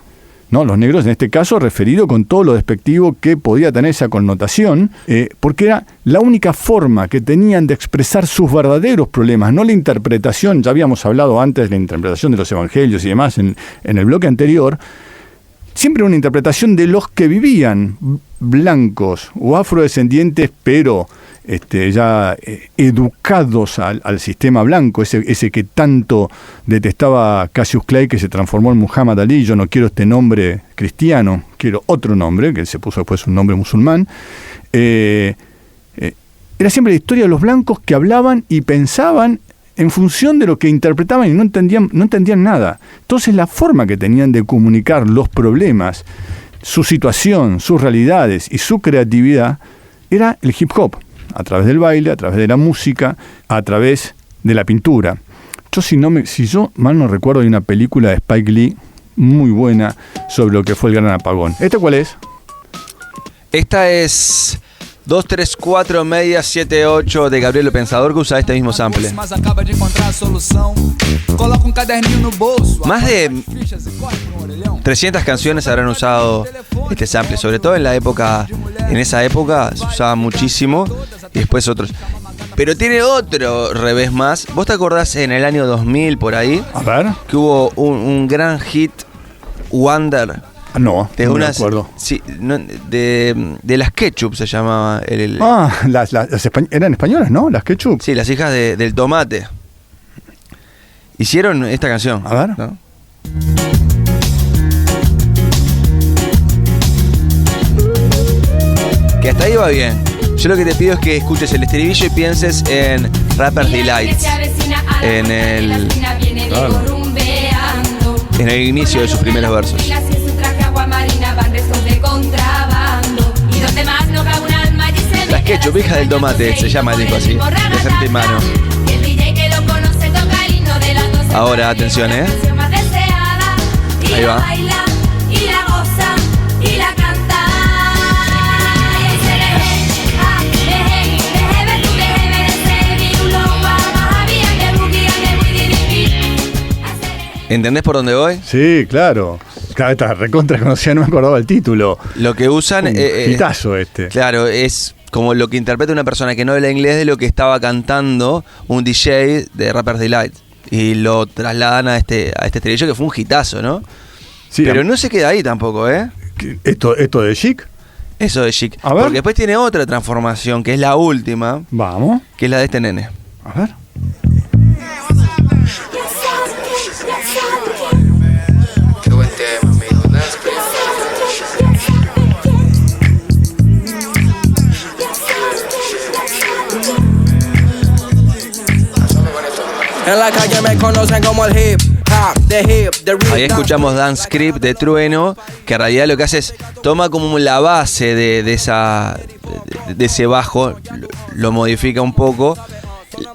¿no? Los negros en este caso referido con todo lo despectivo que podía tener esa connotación, porque era la única forma que tenían de expresar sus verdaderos problemas, no la interpretación. Ya habíamos hablado antes de la interpretación de los evangelios y demás en el bloque anterior. Siempre una interpretación de los que vivían, blancos o afrodescendientes, pero ya educados al sistema blanco, ese que tanto detestaba Cassius Clay, que se transformó en Muhammad Ali. Yo no quiero este nombre cristiano, quiero otro nombre, que se puso después un nombre musulmán. Era siempre la historia de los blancos que hablaban y pensaban en función de lo que interpretaban y no entendían nada. Entonces la forma que tenían de comunicar los problemas, su situación, sus realidades y su creatividad era el hip hop, a través del baile, a través de la música, a través de la pintura. Si yo mal no recuerdo, hay una película de Spike Lee muy buena sobre lo que fue el gran apagón. ¿Esta cuál es? Esta es 234 media 78 de Gabriel el Pensador, que usa este mismo sample. Más de 300 canciones habrán usado este sample, sobre todo en esa época se usaba muchísimo, y después otros. Pero tiene otro revés más. ¿Vos te acordás en el año 2000 por ahí? A ver. Que hubo un gran hit, Wonder. No me acuerdo. Sí, de las Ketchup se llamaba. Eran españolas, ¿no? Las Ketchup. Sí, las hijas del tomate. Hicieron esta canción. A ver. ¿No? Que hasta ahí va bien. Yo lo que te pido es que escuches el estribillo y pienses en Rapper's Delight. En el inicio de sus primeros versos. Las Ketchup, hija del tomate, se llama el disco así, de frente y mano. Ahora, atención, Ahí va. ¿Entendés por dónde voy? Sí, claro. Cada vez está recontra conocida, no me acordaba el título. Lo que usan hitazo Claro, es como lo que interpreta una persona que no habla inglés de lo que estaba cantando un DJ de Rapper's Delight. Y lo trasladan a este estribillo, que fue un hitazo, ¿no? Sí, pero no se queda ahí tampoco, ¿eh? ¿Esto de Chic? Eso de Chic. A ver. Porque después tiene otra transformación, que es la última. Vamos. Que es la de este nene. A ver. Qué buen tema, amigo. En la calle me conocen como el hip hop, Ahí escuchamos Dance Script de Trueno, que en realidad lo que hace es toma como la base de ese bajo, lo modifica un poco,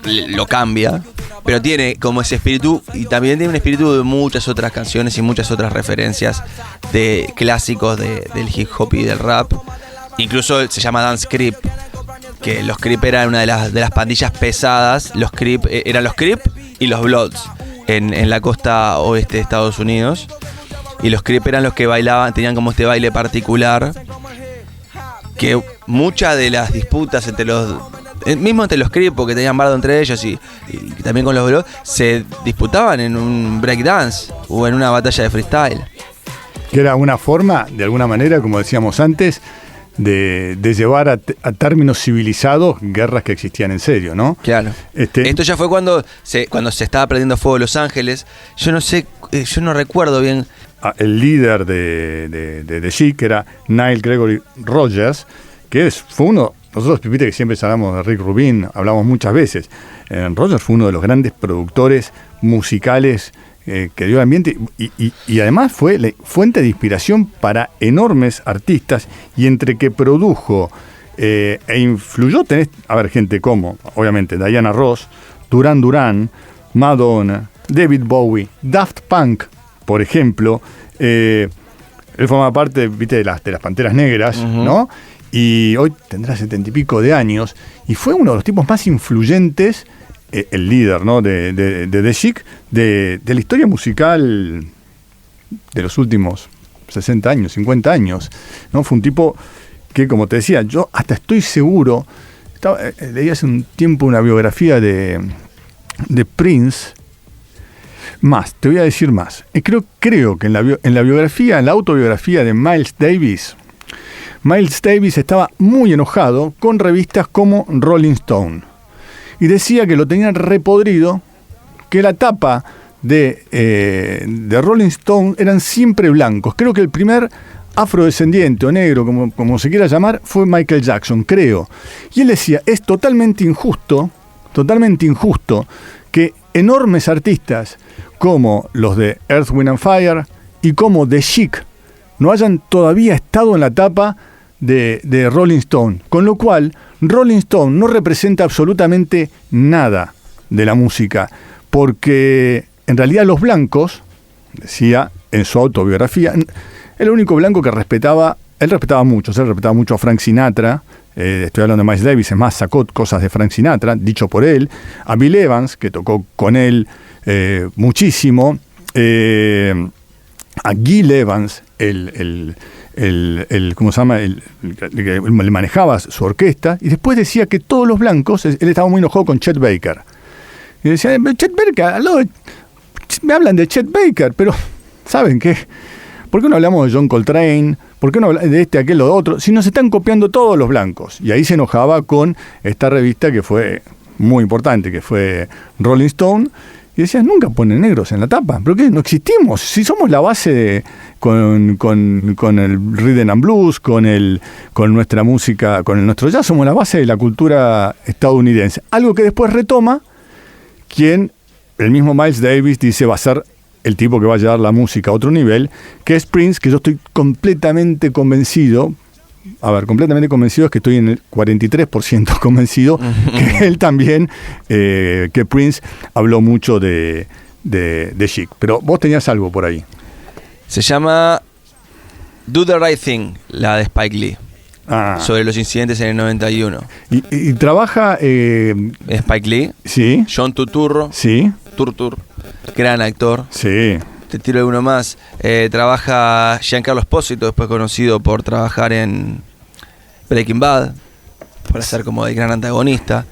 lo cambia, pero tiene como ese espíritu, y también tiene un espíritu de muchas otras canciones y muchas otras referencias de clásicos del hip hop y del rap. Incluso se llama Dance Crip, que los Crip eran una de las pandillas pesadas. Los Crip eran los Crip y los Bloods en la costa oeste de Estados Unidos. Y los Crip eran los que bailaban, tenían como este baile particular, que muchas de las disputas entre los Crip, porque tenían bardo entre ellos y también con los Bloods, se disputaban en un breakdance o en una batalla de freestyle. Que era una forma, de alguna manera, como decíamos antes, de llevar a términos civilizados guerras que existían en serio, ¿no? Claro. Esto ya fue cuando se estaba prendiendo fuego Los Ángeles. Yo no recuerdo bien. El líder de Chic era Nile Gregory Rogers, que fue uno. Nosotros, Pipita, que siempre hablamos de Rick Rubin, hablamos muchas veces. Rogers fue uno de los grandes productores musicales que dio el ambiente y además fue la fuente de inspiración para enormes artistas, y entre que produjo e influyó, tenés, gente como, obviamente, Diana Ross, Duran Duran, Madonna, David Bowie, Daft Punk, por ejemplo. Él forma parte, viste, de las Panteras Negras, uh-huh, ¿no? Y hoy tendrá 70 y pico de años, y fue uno de los tipos más influyentes, el líder, ¿no?, de The Chic, de la historia musical de los últimos 60 años, 50 años, ¿no? Fue un tipo que, como te decía, yo hasta estoy seguro, leí hace un tiempo una biografía de Prince. Más, te voy a decir más. Creo que en la biografía, en la autobiografía de Miles Davis estaba muy enojado con revistas como Rolling Stone. Y decía que lo tenían repodrido, que la tapa de Rolling Stone eran siempre blancos. Creo que el primer afrodescendiente o negro, como se quiera llamar, fue Michael Jackson, creo. Y él decía, es totalmente injusto que enormes artistas como los de Earth, Wind and Fire y como The Chic no hayan todavía estado en la tapa de Rolling Stone, con lo cual Rolling Stone no representa absolutamente nada de la música, porque en realidad los blancos, decía en su autobiografía, el único blanco que él respetaba mucho a Frank Sinatra, estoy hablando de Miles Davis, es más, sacó cosas de Frank Sinatra, dicho por él, a Bill Evans, que tocó con él muchísimo, a Gil Evans, ¿cómo se llama? El que le manejaba su orquesta, y después decía que todos los blancos, él estaba muy enojado con Chet Baker. Y decía, Chet Baker, me hablan de Chet Baker, pero ¿saben qué? ¿Por qué no hablamos de John Coltrane? ¿Por qué no hablamos de aquel o de otro? Si nos están copiando todos los blancos. Y ahí se enojaba con esta revista que fue muy importante, que fue Rolling Stone, y decías, nunca ponen negros en la tapa. ¿Pero qué? No existimos. Si somos la base con el rhythm and blues, con nuestra música, con nuestro jazz, somos la base de la cultura estadounidense. Algo que después retoma quien, el mismo Miles Davis, dice va a ser el tipo que va a llevar la música a otro nivel, que es Prince, que yo estoy completamente convencido. A ver, completamente convencido es que estoy en el 43% convencido que él también, que Prince habló mucho de Chic. Pero vos tenías algo por ahí. Se llama Do the Right Thing, la de Spike Lee. Sobre los incidentes en el 91. Y trabaja... Spike Lee. Sí. John Turturro. Sí. Turtur. Gran actor. Sí. Te tiro alguno más. Trabaja Giancarlo Esposito, después conocido por trabajar en Breaking Bad, para ser como el gran antagonista.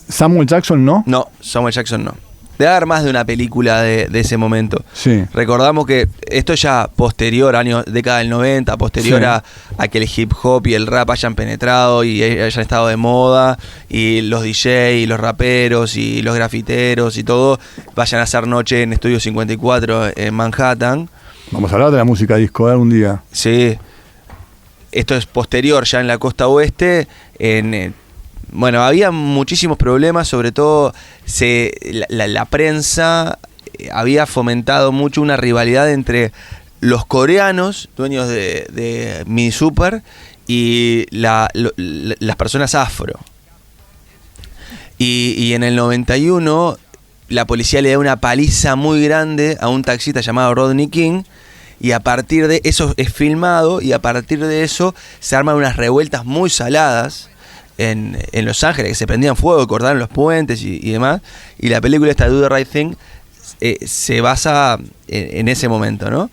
¿Samuel Jackson no? No, Samuel Jackson no. Debe haber más de una película de ese momento. Sí. Recordamos que esto ya posterior, década del 90, posterior a que el hip hop y el rap hayan penetrado y hayan estado de moda, y los DJ y los raperos y los grafiteros y todo vayan a hacer noche en Estudio 54 en Manhattan. Vamos a hablar de la música disco algún día. Sí. Esto es posterior, ya en la costa oeste, bueno, había muchísimos problemas, sobre todo la prensa había fomentado mucho una rivalidad entre los coreanos, dueños de Mini Super, y las personas afro. Y en el 91 la policía le da una paliza muy grande a un taxista llamado Rodney King, y a partir de eso es filmado, y a partir de eso se arman unas revueltas muy saladas en Los Ángeles, que se prendían fuego, cortaron los puentes y demás, y la película esta Do the Right Thing se basa en ese momento, ¿no?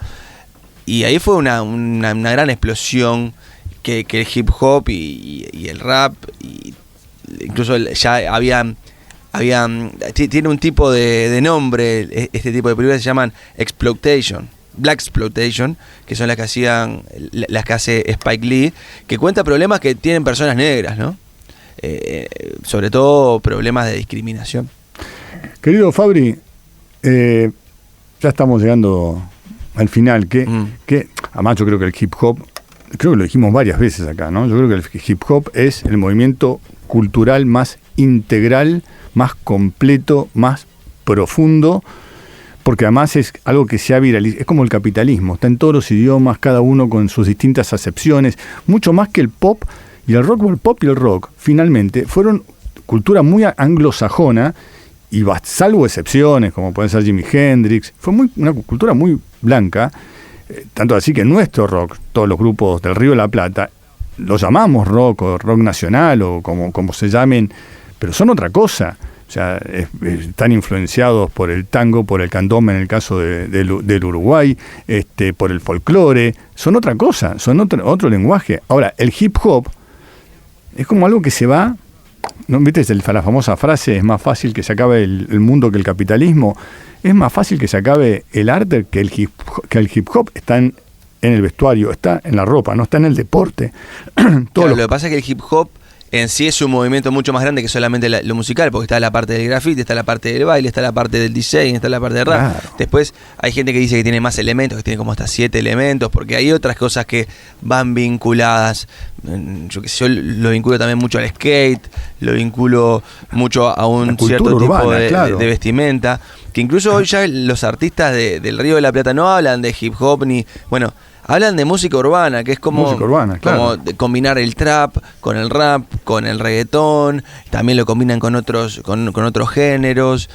Y ahí fue una gran explosión que el hip hop y el rap, y incluso ya tiene un tipo de nombre, este tipo de películas se llaman exploitation, Black Exploitation, que son las que hace Spike Lee, que cuenta problemas que tienen personas negras, ¿no? Sobre todo problemas de discriminación. Querido Fabri, ya estamos llegando al final. Además, yo creo que el hip hop, creo que lo dijimos varias veces acá, ¿no? Yo creo que el hip hop es el movimiento cultural más integral, más completo, más profundo, porque además es algo que se ha viralizado. Es como el capitalismo, está en todos los idiomas, cada uno con sus distintas acepciones, mucho más que el pop. Y el rock, o el pop y el rock, finalmente, fueron cultura muy anglosajona, y salvo excepciones, como puede ser Jimi Hendrix, fue una cultura muy blanca, tanto así que nuestro rock, todos los grupos del Río de la Plata, lo llamamos rock, o rock nacional, o como se llamen, pero son otra cosa. O sea, están influenciados por el tango, por el candombe en el caso del Uruguay, por el folclore. Son otra cosa, son otro lenguaje. Ahora, el hip hop es como algo que se va, ¿no? ¿Viste la famosa frase, es más fácil que se acabe el mundo que el capitalismo? Es más fácil que se acabe el arte que el hip hop. Está en el vestuario, está en la ropa, no está en el deporte. Claro, lo que pasa es que el hip hop en sí es un movimiento mucho más grande que solamente lo musical, porque está la parte del graffiti, está la parte del baile, está la parte del diseño, está la parte del rap. Claro. Después hay gente que dice que tiene más elementos, que tiene como hasta 7 elementos, porque hay otras cosas que van vinculadas. Yo lo vinculo también mucho al skate, lo vinculo mucho a un cierto urbana, tipo de, claro, de vestimenta, que incluso hoy ya los artistas del Río de la Plata no hablan de hip hop ni... Bueno, hablan de música urbana, que es como, música urbana, claro, como de combinar el trap con el rap, con el reggaetón, también lo combinan con otros géneros.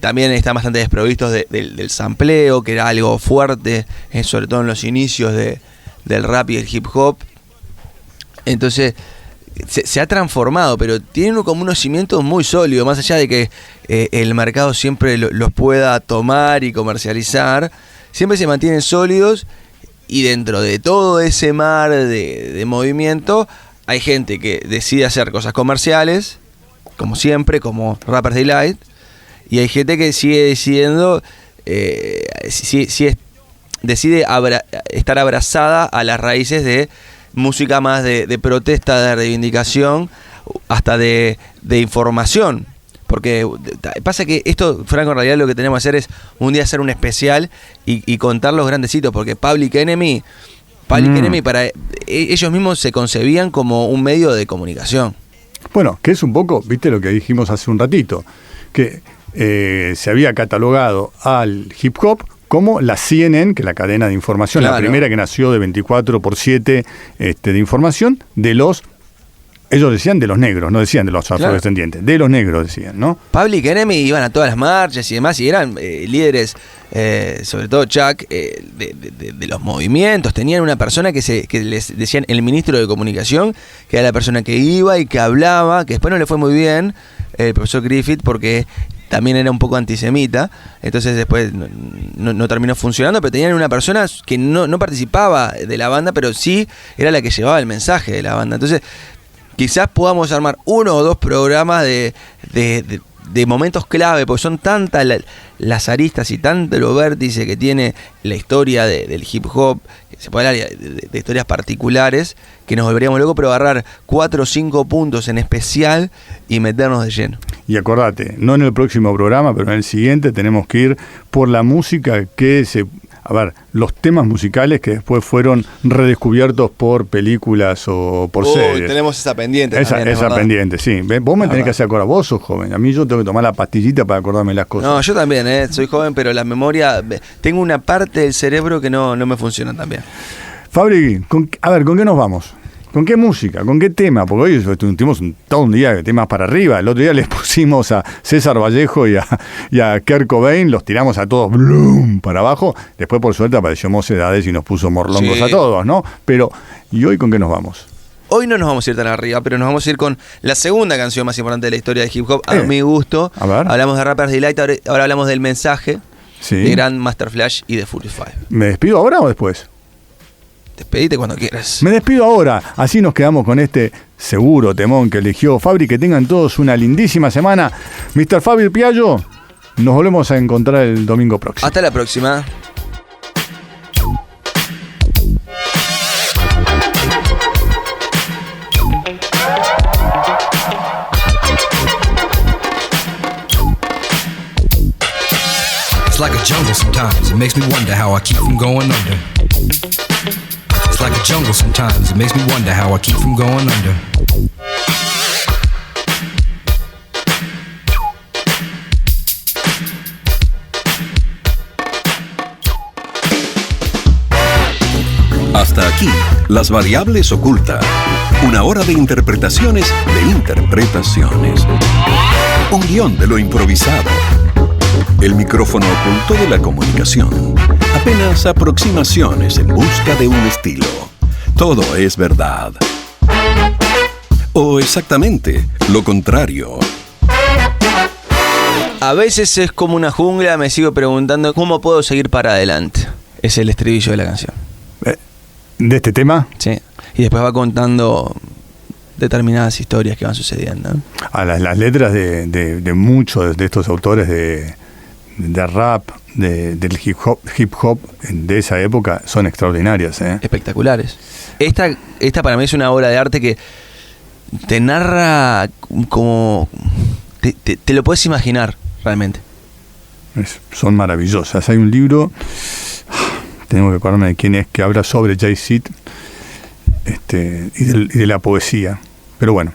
También están bastante desprovistos del sampleo, que era algo fuerte, sobre todo en los inicios del rap y el hip hop. Entonces se ha transformado, pero tiene como unos cimientos muy sólidos, más allá de que el mercado siempre los pueda tomar y comercializar. Siempre se mantienen sólidos, y dentro de todo ese mar de movimiento hay gente que decide hacer cosas comerciales, como siempre, como Rappers Delight, y hay gente que sigue decidiendo, decide estar abrazada a las raíces de música más de protesta, de reivindicación, hasta de información. Porque pasa que esto, Franco, en realidad lo que tenemos que hacer es un día hacer un especial y contar los grandes hitos, porque Public Enemy para ellos mismos se concebían como un medio de comunicación. Bueno, que es un poco, viste lo que dijimos hace un ratito, que se había catalogado al hip hop como la CNN, que es la cadena de información, claro, la primera que nació de 24/7 de información de los... Ellos decían de los negros, no decían de los afrodescendientes, de los negros decían, ¿no? Public Enemy iban a todas las marchas y demás, y eran líderes, sobre todo Chuck, de los movimientos. Tenían una persona que les decían el ministro de comunicación, que era la persona que iba y que hablaba, que después no le fue muy bien, el profesor Griffith, porque también era un poco antisemita, entonces después no terminó funcionando, pero tenían una persona que no participaba de la banda, pero sí era la que llevaba el mensaje de la banda. Entonces, quizás podamos armar 1 o 2 programas de momentos clave, porque son tantas las aristas y tanto los vértices que tiene la historia del hip hop, que se puede hablar de historias particulares, que nos volveríamos locos, pero agarrar 4 o 5 puntos en especial y meternos de lleno. Y acordate, no en el próximo programa, pero en el siguiente tenemos que ir por la música que se... A ver, los temas musicales que después fueron redescubiertos por películas o por series. Tenemos esa pendiente. Esa pendiente, sí. Vos me tenés que hacer acordar, vos sos joven. A mí yo tengo que tomar la pastillita para acordarme las cosas. No, yo también, soy joven, pero la memoria... Tengo una parte del cerebro que no me funciona tan bien. Fabri, ¿con qué nos vamos? ¿Con qué música? ¿Con qué tema? Porque hoy tuvimos todo un día de temas para arriba. El otro día les pusimos a César Vallejo y a Kurt Cobain, los tiramos a todos ¡blum! Para abajo. Después, por suerte, apareció Mocedades y nos puso morlongos a todos, ¿no? Pero, ¿y hoy con qué nos vamos? Hoy no nos vamos a ir tan arriba, pero nos vamos a ir con la segunda canción más importante de la historia del hip hop, a mi gusto. A ver. Hablamos de Rappers Delight, ahora hablamos del mensaje, sí, de Grandmaster Flash y de 45. ¿Me despido ahora o después? Despedite cuando quieras. Me despido ahora, así nos quedamos con este seguro temón que eligió Fabri. Que tengan todos una lindísima semana. Mr. Fabri Piaggio, nos volvemos a encontrar el domingo próximo. Hasta la próxima. It's like a jungle sometimes. It makes me wonder how I keep from going under. It's like a jungle sometimes. It makes me wonder how I keep from going under. Hasta aquí, Las Variables Ocultas. Una hora de interpretaciones de interpretaciones. Un guión de lo improvisado. El micrófono oculto de la comunicación. Apenas aproximaciones en busca de un estilo. Todo es verdad. O exactamente lo contrario. A veces es como una jungla, me sigo preguntando cómo puedo seguir para adelante. Es el estribillo de la canción. ¿De este tema? Sí. Y después va contando determinadas historias que van sucediendo. Las letras de muchos de estos autores de rap, del hip hop de esa época son extraordinarias. Espectaculares. Esta para mí es una obra de arte que te narra como... Te lo puedes imaginar realmente. Son maravillosas. Hay un libro, tengo que acordarme de quién es, que habla sobre Jay-Z y de la poesía. Pero bueno,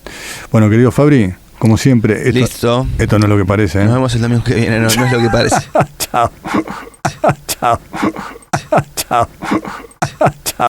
querido Fabri, como siempre, Listo. Esto no es lo que parece. Nos vemos el domingo que viene, no es lo que parece. Chao. Chao. Chao. Chao.